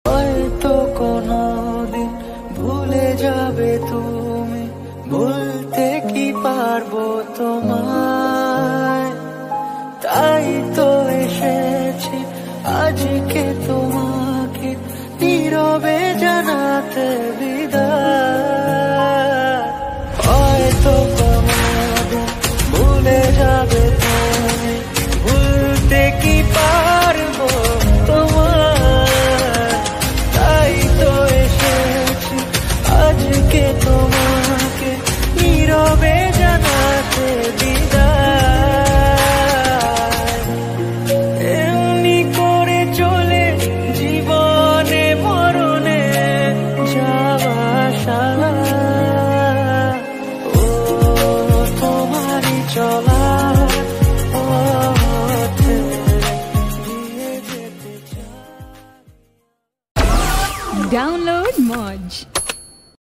হয়তো কোনোদিন ভুলে যাবে তুমি, ভুলতে কি পারবো তোমায়। তাই তো এসেছি আজকে তোমাকে নীরবে জানাতে বিদায়। হয়তো কোনোদিন ভুলে যাবে তুমি, ভুলতে কি পারবো তোমায়। তাই তো এসেছি আজকে তোমাকে নীরবে জানাতে বিদায়। এমনি করে চলে জীবনে মরণে যাওয়া সারা, ও তোমারই চলা পথে দিয়ে যেতে চাই। Download Moj.